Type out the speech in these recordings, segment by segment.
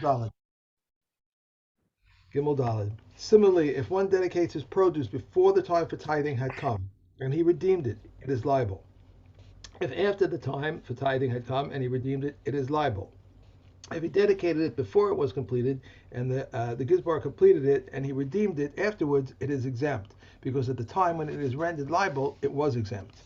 Daled. Gimel Daled. Similarly, if one dedicates his produce before the time for tithing had come, and he redeemed it, it is liable. If after the time for tithing had come and he redeemed it, it is liable. If he dedicated it before it was completed, and the Gizbar completed it, and he redeemed it afterwards, it is exempt, because at the time when it is rendered liable, it was exempt.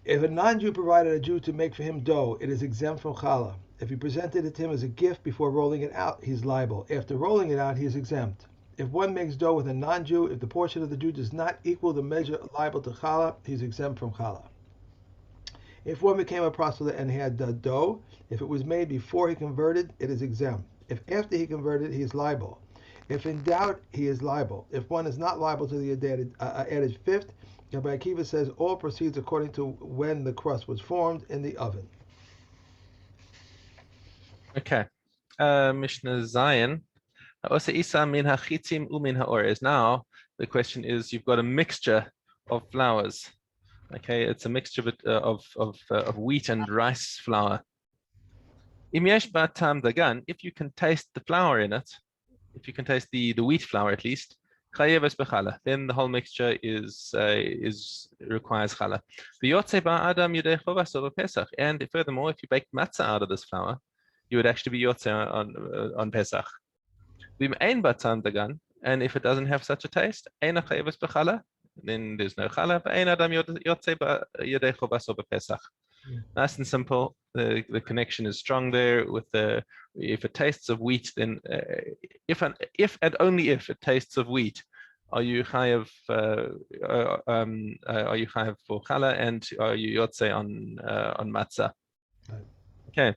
If a non-Jew provided a Jew to make for him dough, it is exempt from challah. If he presented it to him as a gift before rolling it out, he's liable. After rolling it out, he is exempt. If one makes dough with a non-Jew, if the portion of the Jew does not equal the measure liable to challah, he's exempt from challah. If one became a proselyte and had dough, if it was made before he converted, it is exempt. If after he converted, he is liable. If in doubt, he is liable. If one is not liable to the added fifth, Rabbi Akiva says all proceeds according to when the crust was formed in the oven. Okay. Mishna Zion. Now the question is, you've got a mixture of flours. Okay, it's a mixture of wheat and rice flour. If you can taste the flour in it, if you can taste the wheat flour at least, then the whole mixture requires challah. And furthermore, if you bake matzah out of this flour, you would actually be yotze on Pesach. And if it doesn't have such a taste, then there's no challah. Nice and simple. The connection is strong there. With if it tastes of wheat, then if and only if it tastes of wheat, are you chayav for challah, and are you yotze on matzah? Okay.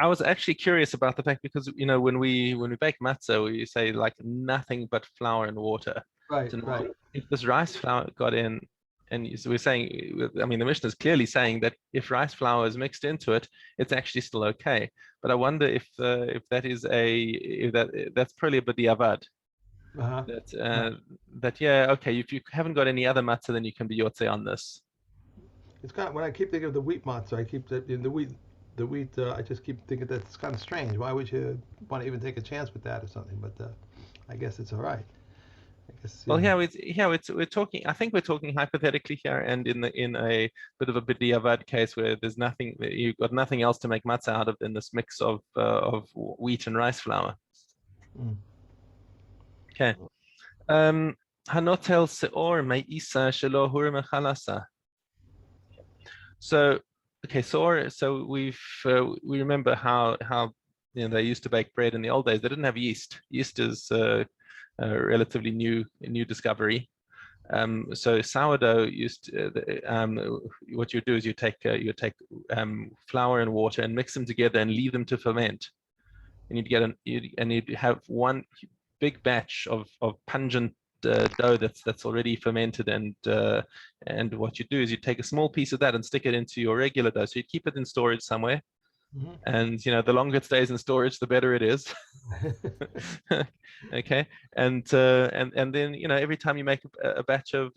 I was actually curious about the fact, because when we bake matzah, we say like nothing but flour and water. Right, so right. If this rice flour got in, and so we're saying, I mean, the Mishnah is clearly saying that if rice flour is mixed into it, it's actually still okay. But I wonder if that is that's probably a b'diavad. That yeah, okay. If you haven't got any other matzah, then you can be yotze on this. It's kind of, when I keep thinking of the wheat matzah, I keep the wheat. I just keep thinking that it's kind of strange. Why would you want to even take a chance with that or something? But I guess it's all right. I guess. Well, we're talking. I think we're talking hypothetically here, and in a bit of a b'diavad case where there's nothing, you've got nothing else to make matzah out of than this mix of wheat and rice flour. Okay. Hanotel seor me'isa shelo hur mechalasa. So, okay, so we remember how they used to bake bread in the old days. They didn't have yeast. Yeast is a relatively new discovery. So sourdough what you do is you take flour and water and mix them together and leave them to ferment, and you'd have one big batch of pungent dough that's already fermented, and what you do is you take a small piece of that and stick it into your regular dough. So you keep it in storage somewhere, and the longer it stays in storage, the better it is. Okay, and then every time you make a batch of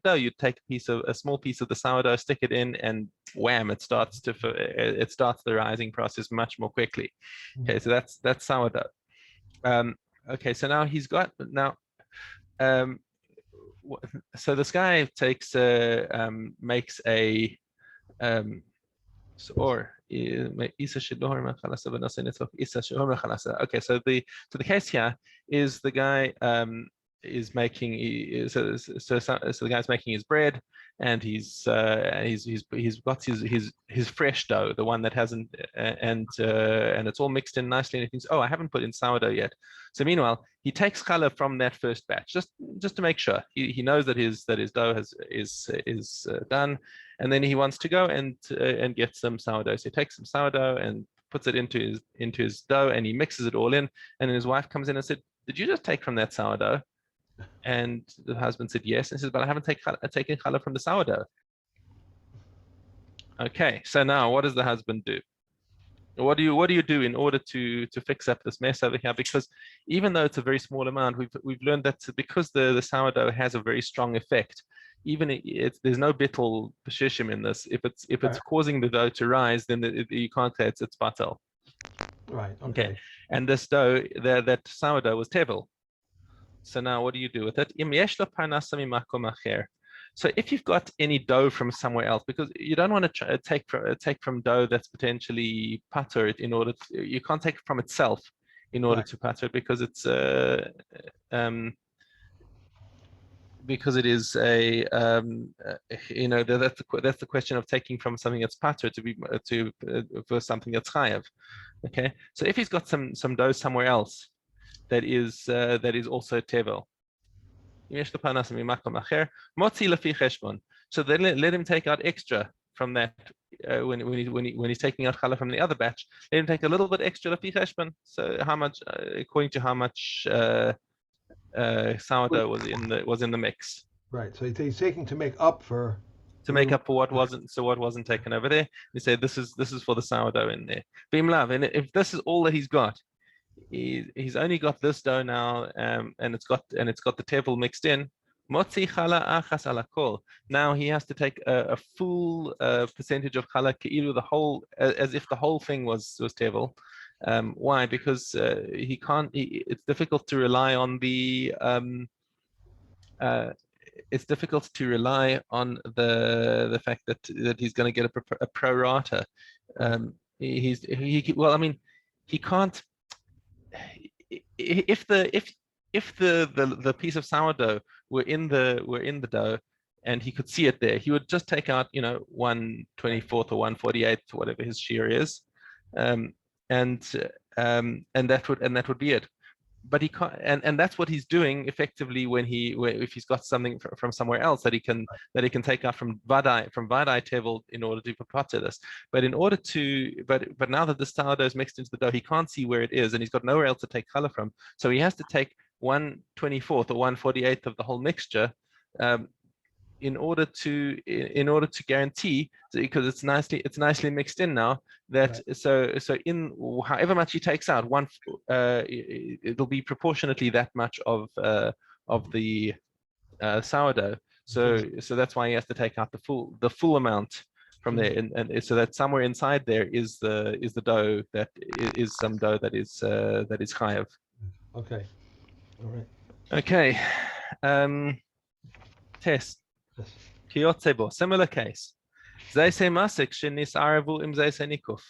dough, you take a small piece of the sourdough, stick it in, and wham! It starts the rising process much more quickly. Okay, so that's sourdough. Okay, so now he's got so this guy makes a okay, so the case here is the guy is making so the guy's making his bread, and he's got his fresh dough, the one that hasn't and it's all mixed in nicely, and he thinks, oh, I haven't put in sourdough yet. So meanwhile, he takes challah from that first batch just to make sure. He knows that his dough is done, and then he wants to go and get some sourdough. So he takes some sourdough and puts it into his dough, and he mixes it all in. And then his wife comes in and said, "Did you just take from that sourdough?" And the husband said, "Yes." And he says, "But I haven't taken challah from the sourdough." Okay, so now what does the husband do? What do you do in order to fix up this mess over here? Because even though it's a very small amount, we've learned that because the sourdough has a very strong effect, there's no bittul b'shishim in this. If it's causing the dough to rise, then you can't say it's batel. Right. Okay. And this dough, that sourdough was tevel. So now what do you do with it? So if you've got any dough from somewhere else, because you don't want to take from dough that's potentially pater in order to, you can't take it from itself in order to pater it, because it's because it is a that's the question of taking from something that's pater to be for something that's chayav. Okay, so if he's got some dough somewhere else that is also tevel, so then let him take out extra from that when he's taking out challah from the other batch. Let him take a little bit extra lefi cheshbon. So how much, according to how much sourdough was in the mix. Right. So he's taking to make up for what wasn't taken over there. You say this is for the sourdough in there. And if this is all that he's got, he's only got this dough now, and it's got the tevel mixed in. Motzi challah achas ala kol. Now he has to take a full percentage of challah keilu, the whole, as if the whole thing was tevel. Why? Because he can't. It's difficult to rely on the. It's difficult to rely on the fact that he's going to get a pro rata. He can't. If the piece of sourdough were in the dough and he could see it there, he would just take out 1/24 or 1/48, whatever his shear is, and that would be it. But he can't, and that's what he's doing effectively if he's got something from somewhere else that he can take out from vadai tevel in order to pater this. But but now that the sourdough is mixed into the dough, he can't see where it is, and he's got nowhere else to take challah from. So he has to take 1/24 or 1/48 of the whole mixture, in order to guarantee, because it's nicely mixed in now, that so in however much he takes out, it'll be proportionately that much of the sourdough. So that's why he has to take out the full amount from there, and so that somewhere inside there is the dough that is some dough that is chayav. Okay. All right. Okay. Test. Kiyotzebo, similar case. Zaysei masik shenis aravu im zaysei nikuf.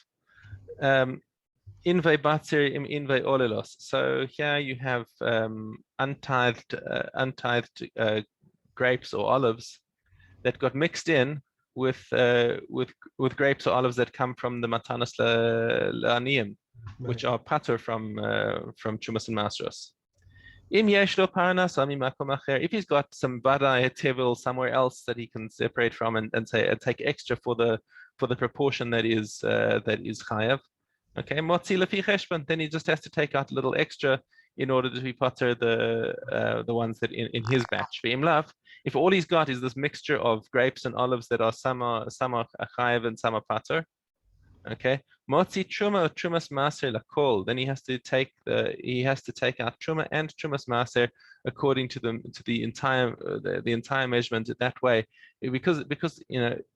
Inve batzir im inve olelos. So here you have untithed grapes or olives that got mixed in with grapes or olives that come from the matanas la'aniyim, which are pater from chumas and masros. If he's got some badai tevel somewhere else that he can separate from and take extra for the proportion that is chayav, okay, motzi lefi cheshbon, then he just has to take out a little extra in order to be pater the ones that in his batch. If all he's got is this mixture of grapes and olives that are some are chayav and some are pater, okay, motzi truma or trumas maser lakol, then he has to take out truma and trumas maser according to the entire measurement that way, because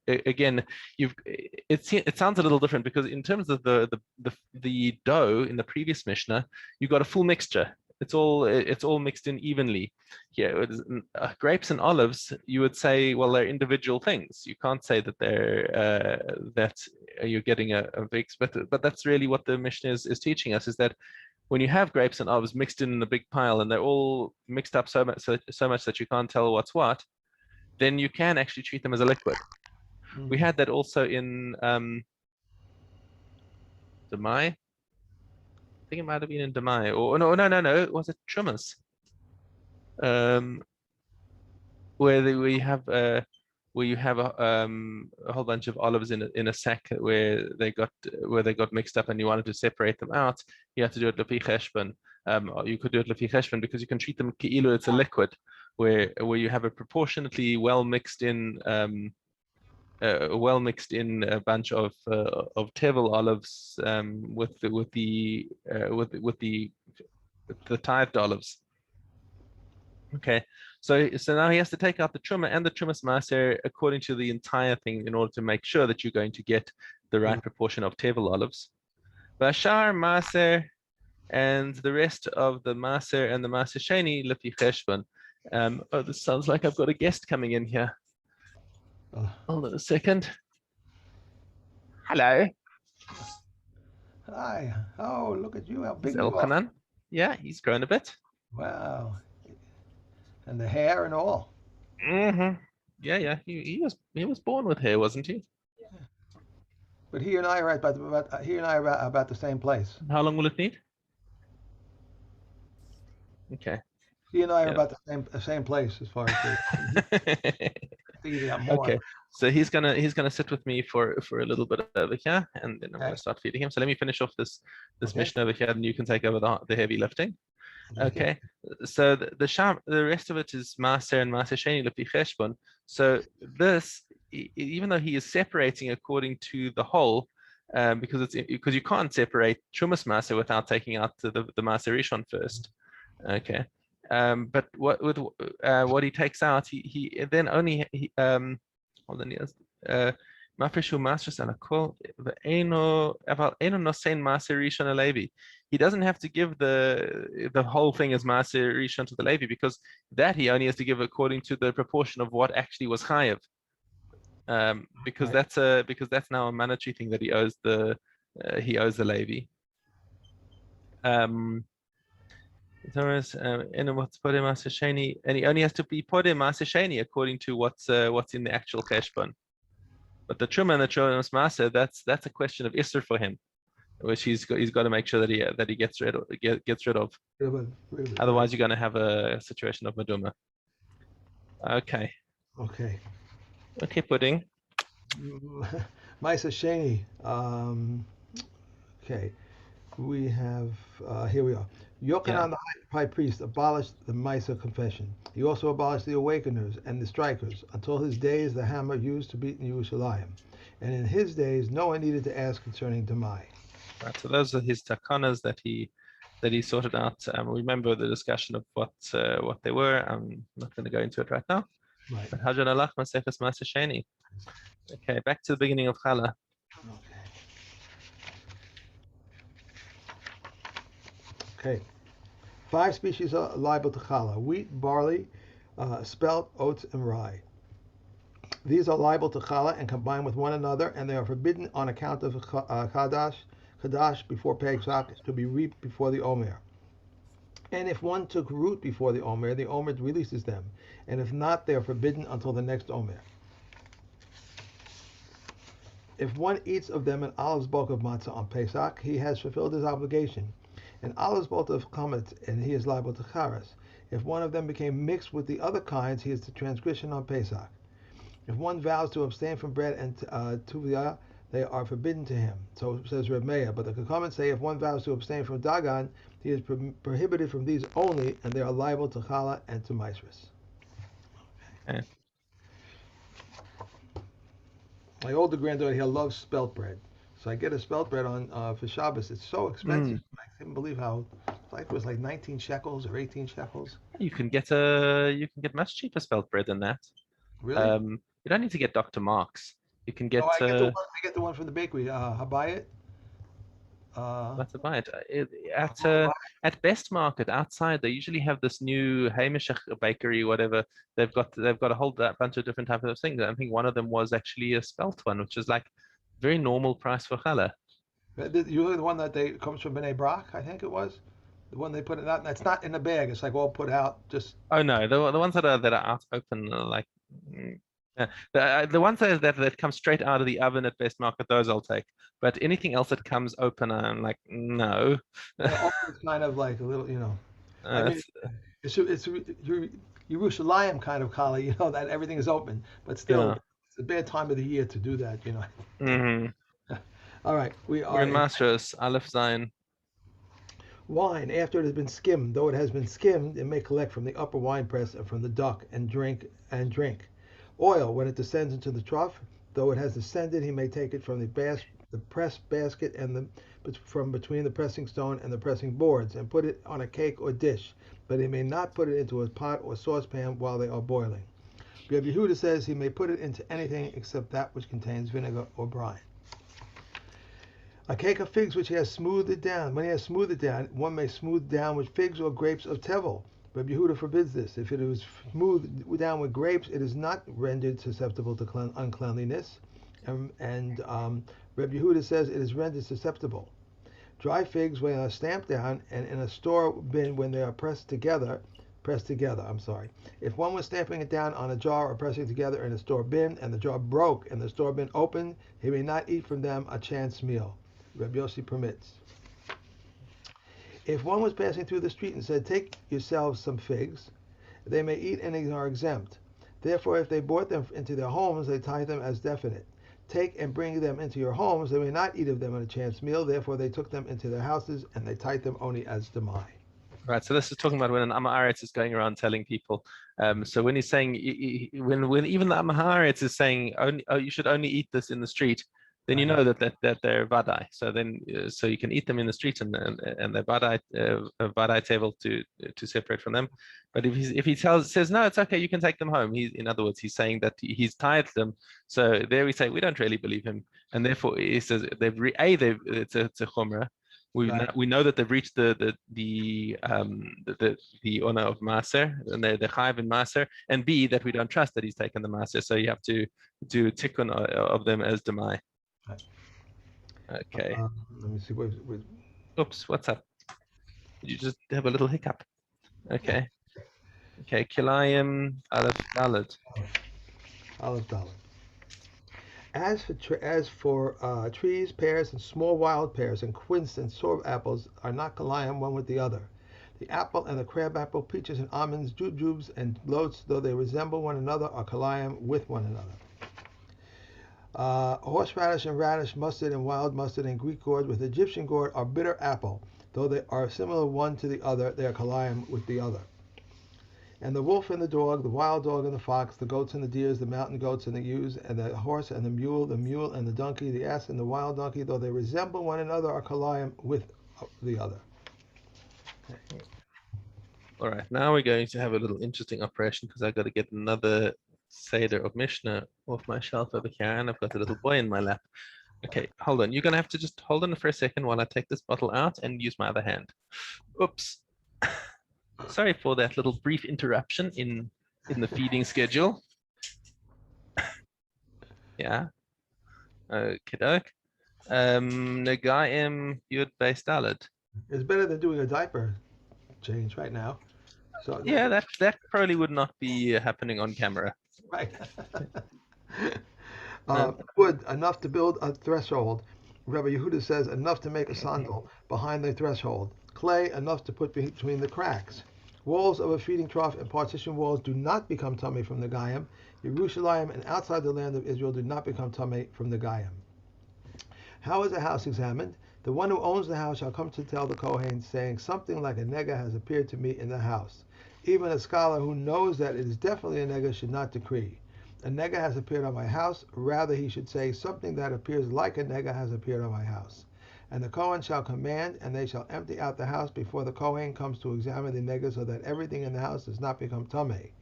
again, it sounds a little different, because in terms of the dough in the previous Mishnah, you've got a full mixture. It's all mixed in evenly. Here, grapes and olives, you would say, well, they're individual things. You can't say that they're that you're getting a big split. But that's really what the Mishnah is teaching us: is that when you have grapes and olives mixed in a big pile and they're all mixed up so much that you can't tell what's what, then you can actually treat them as a liquid. We had that also in Demai. I think it might have been in Demai, or no, was it Trumas? Where you have a whole bunch of olives in a sack where they got mixed up and you wanted to separate them out, you have to do it lefi cheshbon. You could do it lefi cheshbon because you can treat them keilu it's a liquid, where you have a proportionately well mixed in a bunch of tevel olives with the tithed olives. Okay, So now he has to take out the truma and the trumas maaser according to the entire thing in order to make sure that you're going to get the right proportion of tevel olives. Bashar maaser and the rest of the maaser and the maaser sheni lifi cheshbon. Oh, this sounds like I've got a guest coming in here. Hold on a second. Hello. Hi. Oh, look at you, how Is big you are. Elchanan? Yeah, he's grown a bit. Wow. And the hair and all. Mm-hmm. Yeah. He was born with hair, wasn't he? But he and I are he and I are about the same place. How long will it need? Okay. He and I are Yeah. about the same place as far as the. I think he's got more. Okay. So he's gonna sit with me for a little bit over here, and then I'm Okay. gonna start feeding him. So let me finish off this Okay. mission over here, and you can take over the heavy lifting. Okay. Okay. So the rest of it is Maser and Maser Sheni Lefi Cheshbon. So this, even though he is separating according to the whole, because you can't separate Trumas Maser without taking out the Maser Rishon first. Okay. But what he takes out, he then only hold on, yes. Mafreshu Masters and a call the Eno Nosein Maser Rishon Alevi. He doesn't have to give the whole thing as Maser Rishon to the Levi, because that he only has to give according to the proportion of what actually was Chayev. Because Right. that's now a monetary thing that he owes the Levi. And what's Podeh Maser Sheni, and he only has to be Podeh Maser Sheni according to what's in the actual cheshbon. But the Truma and the Trumas Maser, that's a question of Isser for him, which he's got to make sure that he gets rid of. Really, Otherwise, right. you're going to have a situation of Maduma. Okay. Okay. Okay, pudding. Maisa Sheni. Okay. We have here we are. Yeah. Yochanan the high priest abolished the Maisa confession. He also abolished the awakeners and the strikers. Until his days, the hammer used to beat in Yerushalayim, and in his days, no one needed to ask concerning Demai. Right. So those are his takanas that he sorted out. Remember the discussion of what they were. I'm not going to go into it right now. Right. But Hajan Alach Masefes Maser Sheni. Okay, back to the beginning of Challah. Okay. Okay. 5 species are liable to challah: wheat, barley, spelt, oats, and rye. These are liable to challah and combine with one another, and they are forbidden on account of chadash before Pesach to be reaped before the Omer. And if one took root before the Omer releases them, and if not, they are forbidden until the next Omer. If one eats of them an olive's bulk of matzah on Pesach, he has fulfilled his obligation. An olive's bulk of chametz, and he is liable to charas. If one of them became mixed with the other kinds, he is the transgression on Pesach. If one vows to abstain from bread and tuvia, they are forbidden to him. So says Reb Meir. But the Chachamim say if one vows to abstain from dagan, he is prohibited from these only, and they are liable to challah and to maisris. Okay. My older granddaughter here loves spelt bread, so I get a spelt bread on for Shabbos. It's so expensive. I couldn't believe how it was like 19 shekels or 18 shekels. You can get much cheaper spelt bread than that. Really? You don't need to get Dr. Mark's. You can No, get I get the one from the bakery. Habayit. that's about it. Right. At Best Market outside, they usually have this new Hamish bakery, whatever. They've got a whole bunch of different types of things. I think one of them was actually a spelt one, which is like very normal price for challah. Usually the one that they comes from Bnei Brak, I think it was. The one they put it out. That's not in a bag. It's like all put out. Just Oh no, the ones that are out open are like the ones that come straight out of the oven at Best Market, those I'll take. But anything else that comes open, I'm like, no. it's kind of like a little, I mean, That's it's Yerushalayim kind of challah, that everything is open, but still, yeah. it's a bad time of the year to do that. Hmm. All right, we We're are in in Masters, Aleph Zion. wine. After it has been skimmed, though it has been skimmed, it may collect from the upper wine press and from the duck and drink. Oil, when it descends into the trough, though it has descended, he may take it from the the press basket from between the pressing stone and the pressing boards, and put it on a cake or dish, but he may not put it into a pot or saucepan while they are boiling. Rabbi Yehuda says he may put it into anything except that which contains vinegar or brine. A cake of figs which he has smoothed it down. When he has smoothed it down, one may smooth down with figs or grapes of tevel. Rabbi Yehuda forbids this. If it is smoothed down with grapes, it is not rendered susceptible to uncleanliness. And Rabbi Yehuda says it is rendered susceptible. Dry figs, when they are stamped down and in a store bin when they are pressed together, If one was stamping it down on a jar or pressing it together in a store bin, and the jar broke and the store bin opened, he may not eat from them a chance meal. Rabbi Yossi permits. If one was passing through the street and said, "Take yourselves some figs," they may eat and are exempt. Therefore, if they brought them into their homes, they tie them as definite. Take and bring them into your homes, they may not eat of them on a chance meal. Therefore, they took them into their houses, and they tied them only as demai. Right, so this is talking about when an Amaharetz is going around telling people. So when he's saying, when even the Amaharetz is saying, you should only eat this in the street, then you know that they're vadai. So then, so you can eat them in the street, and they're vadai table to separate from them. But if he says no, it's okay, you can take them home. In other words, he's saying that he's tied them. So there we say we don't really believe him, and therefore he says it's a chumrah. We know that they've reached the honor of Maser, and they're chayiv in Maser, and B, that we don't trust that he's taken the Maser, so you have to do tikkun of them as demai. Okay. Let me see. Oops, what's up? Did you just have a little hiccup? Okay. Okay, Kilayim Aleph Daled. Aleph Daled. As for trees, pears, and small wild pears, and quince and sorb apples are not kalayim one with the other. The apple and the crab apple, peaches and almonds, jujubes and lotes, though they resemble one another, are kalayim with one another. Horseradish and radish, mustard and wild mustard, and Greek gourd with Egyptian gourd are bitter apple. Though they are similar one to the other, they are kalayim with the other. And the wolf and the dog, the wild dog and the fox, the goats and the deers, the mountain goats and the ewes, and the horse and the mule and the donkey, the ass and the wild donkey, though they resemble one another, are kalayim with the other. Okay. All right, now we're going to have a little interesting operation, because I've got to get another Seder of Mishna off my shelf over here, and I've got a little boy in my lap. Okay, hold on. You're going to have to just hold on for a second while I take this bottle out and use my other hand. Oops. Sorry for that little brief interruption in the feeding schedule. Yeah. Okay, doke. Negaim Yud Beis Daled. It's better than doing a diaper change right now. So yeah, that probably would not be happening on camera. Right. Wood enough to build a threshold. Rabbi Yehuda says enough to make a sandal behind the threshold. Clay enough to put between the cracks. Walls of a feeding trough and partition walls do not become tummy from the Gayim. Yerushalayim and outside the land of Israel do not become tummy from the Gayim. How is a house examined? The one who owns the house shall come to tell the Kohen, saying, something like a nega has appeared to me in the house. Even a scholar who knows that it is definitely a nega should not decree. A nega has appeared on my house. Rather, he should say, something that appears like a nega has appeared on my house. And the Kohen shall command, and they shall empty out the house before the Kohen comes to examine the nega, so that everything in the house does not become tameh.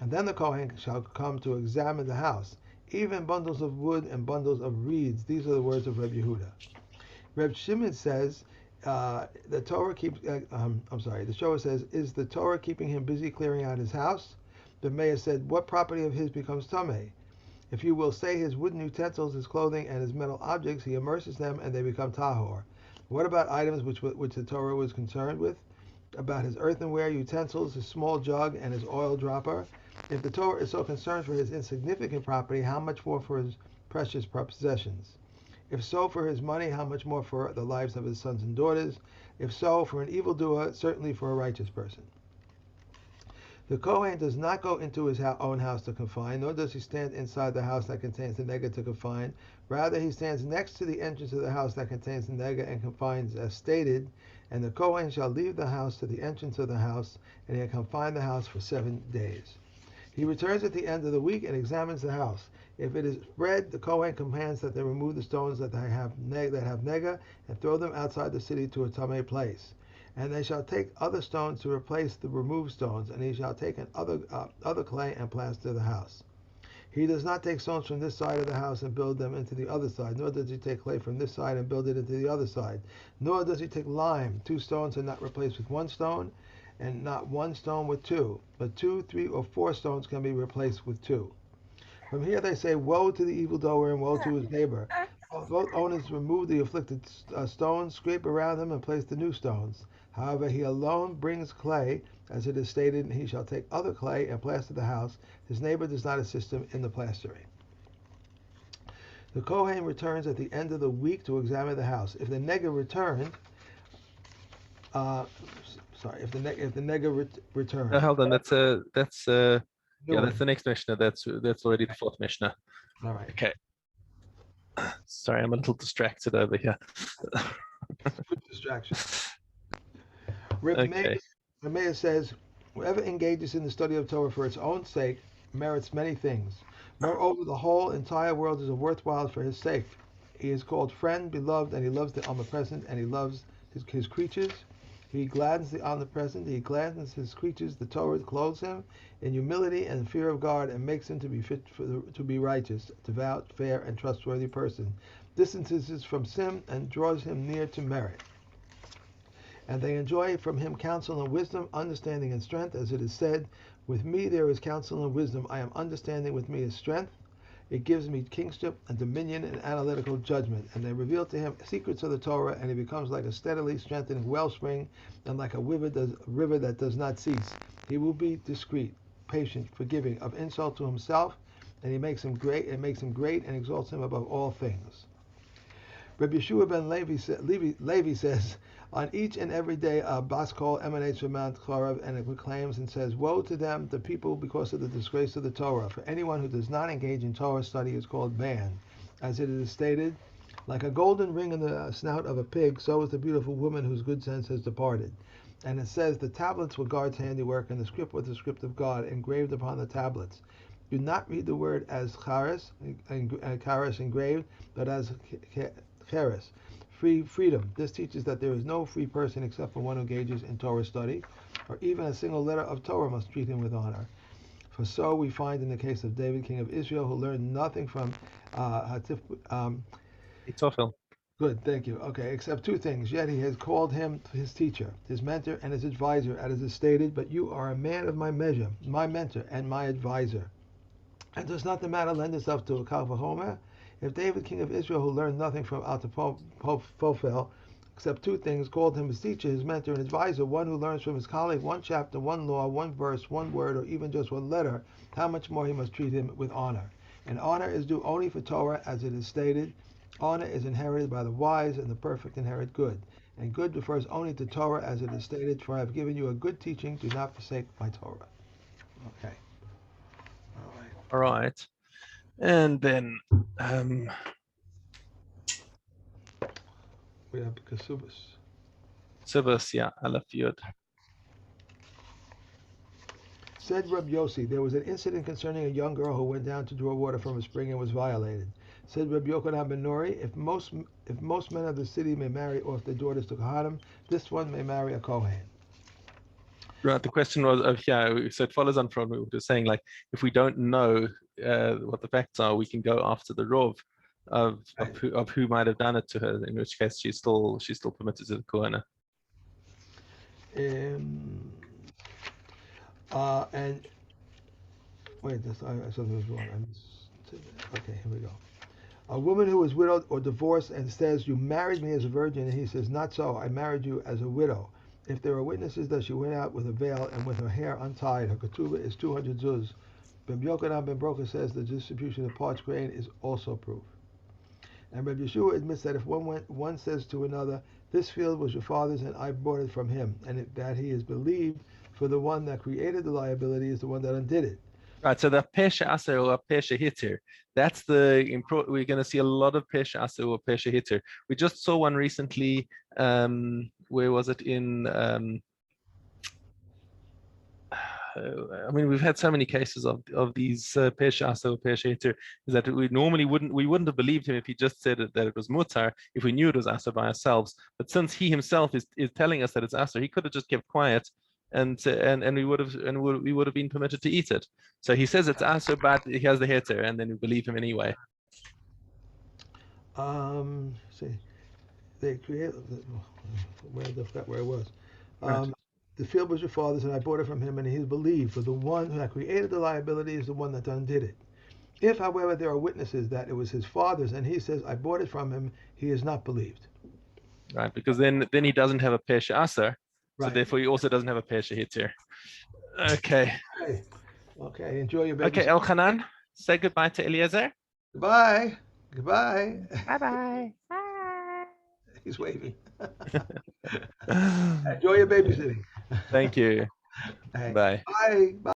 And then the Kohen shall come to examine the house, even bundles of wood and bundles of reeds. These are the words of Reb Yehuda. Reb Shimon says, the Shoah says, is the Torah keeping him busy clearing out his house? The mayor said, what property of his becomes tameh? If you will say his wooden utensils, his clothing, and his metal objects, he immerses them and they become tahor. What about items which the Torah was concerned with? About his earthenware utensils, his small jug, and his oil dropper? If the Torah is so concerned for his insignificant property, how much more for his precious possessions? If so, for his money, how much more for the lives of his sons and daughters? If so, for an evildoer, certainly for a righteous person. The Kohen does not go into his own house to confine, nor does he stand inside the house that contains the nega to confine. Rather, he stands next to the entrance of the house that contains the nega and confines as stated. And the Kohen shall leave the house to the entrance of the house, and he will confine the house for 7 days. He returns at the end of the week and examines the house. If it is bread, the Kohen commands that they remove the stones that have nega and throw them outside the city to a tamei place. And they shall take other stones to replace the removed stones, and he shall take other clay and plaster the house. He does not take stones from this side of the house and build them into the other side, nor does he take clay from this side and build it into the other side, nor does he take lime. Two stones are not replaced with one stone, and not one stone with two, but two, three, or four stones can be replaced with two. From here they say, woe to the evildoer and woe to his neighbor. Both owners remove the afflicted stones, scrape around them, and place the new stones. However, he alone brings clay, as it is stated, and he shall take other clay and plaster the house. His neighbor does not assist him in the plastering. The Kohen returns at the end of the week to examine the house. If the nega returned, uh, if the nega returned, Hold on, new yeah, one. that's the next Mishnah. That's already the fourth Mishnah. All right. Okay. Sorry, I'm a little distracted over here. Good distraction. Reb Okay. Meir says, whoever engages in the study of Torah for its own sake merits many things. Moreover, the whole entire world is worthwhile for his sake. He is called friend, beloved, and he loves the omnipresent, and he loves his creatures. He gladdens the omnipresent, he gladdens his creatures. The Torah clothes him in humility and fear of God, and makes him to be fit to be righteous, devout, fair, and trustworthy person. Distances from sin and draws him near to merit. And they enjoy from him counsel and wisdom, understanding and strength, as it is said, with me there is counsel and wisdom, I am understanding, with me is strength. It gives me kingship and dominion and analytical judgment. And they reveal to him secrets of the Torah, and he becomes like a steadily strengthening wellspring, and like a river that does not cease. He will be discreet, patient, forgiving, of insult to himself, and he makes him great. It makes him great and exalts him above all things. Rabbi Yeshua ben Levi says, on each and every day a bas kol emanates from Mount Chorev, and it proclaims and says, woe to them, the people, because of the disgrace of the Torah. For anyone who does not engage in Torah study is called banned. As it is stated, like a golden ring in the snout of a pig, so is the beautiful woman whose good sense has departed. And it says, the tablets were God's handiwork, and the script was the script of God, engraved upon the tablets. Do not read the word as charis engraved, but as cheres, freedom. This teaches that there is no free person except for one who engages in Torah study, or even a single letter of Torah must treat him with honor. For so we find in the case of David, king of Israel, who learned nothing from Itophel. Good, thank you. Okay, except two things. Yet he has called him his teacher, his mentor, and his advisor, as is stated, but you are a man of my measure, my mentor, and my advisor. And does not the matter lend itself to a Kal Vachomer? If David, king of Israel, who learned nothing from Ahithophel, except two things, called him his teacher, his mentor, and advisor, one who learns from his colleague one chapter, one law, one verse, one word, or even just one letter, how much more he must treat him with honor. And honor is due only for Torah, as it is stated. Honor is inherited by the wise, and the perfect inherit good. And good refers only to Torah, as it is stated, for I have given you a good teaching, do not forsake my Torah. Okay. All right. All right. And then We have Kasubas. Sivas, yeah, Aleph Yud. Said Reb Yossi, there was an incident concerning a young girl who went down to draw water from a spring and was violated. Said Reb Yochanan ben Nori, if most men of the city may marry off their daughters to Kohanim, this one may marry a Kohen. Right. The question was of so it follows on from what we were saying, like if we don't know what the facts are, we can go after the rov of who might have done it to her, in which case she's still permitted to the Kohana. And wait, something was wrong. Okay, here we go. A woman who is widowed or divorced and says, you married me as a virgin, and he says, not so, I married you as a widow. If there are witnesses that she went out with a veil and with her hair untied, her ketubah is 200 zuz. Rabbi Yochanan ben Broka says the distribution of parched grain is also proof. And Rabbi Yeshua admits that if one says to another, this field was your father's and I bought it from him, and that he is believed, for the one that created the liability is the one that undid it. Right, so the Pesha Aser or Pesha Hitter, that's we're going to see a lot of Pesha Aser or Pesha Hitter. We just saw one recently, where was it, in I mean, we've had so many cases of these Pesha Asa or Pesha Heter, is that we normally wouldn't have believed him if he just said that it was Mutar, if we knew it was Asa by ourselves. But since he himself is telling us that it's Asa, he could have just kept quiet, and we would have been permitted to eat it. So he says it's Asa, but he has the Heter, and then we believe him anyway. See, they created where I forgot where it was. Right. The field was your father's, and I bought it from him, and he is believed. For the one who had created the liability is the one that undid it. If, however, there are witnesses that it was his father's, and he says, I bought it from him, he is not believed. Right, because then he doesn't have a Pesha Asa, so Right. therefore he also doesn't have a Pesha Heter. Okay. Okay. Okay. Enjoy your baby. Okay, Elchanan, say goodbye to Eliezer. Goodbye. Goodbye. Bye-bye. Bye. He's waving. Enjoy your babysitting. Thank you. Hey. Bye. Bye. Bye.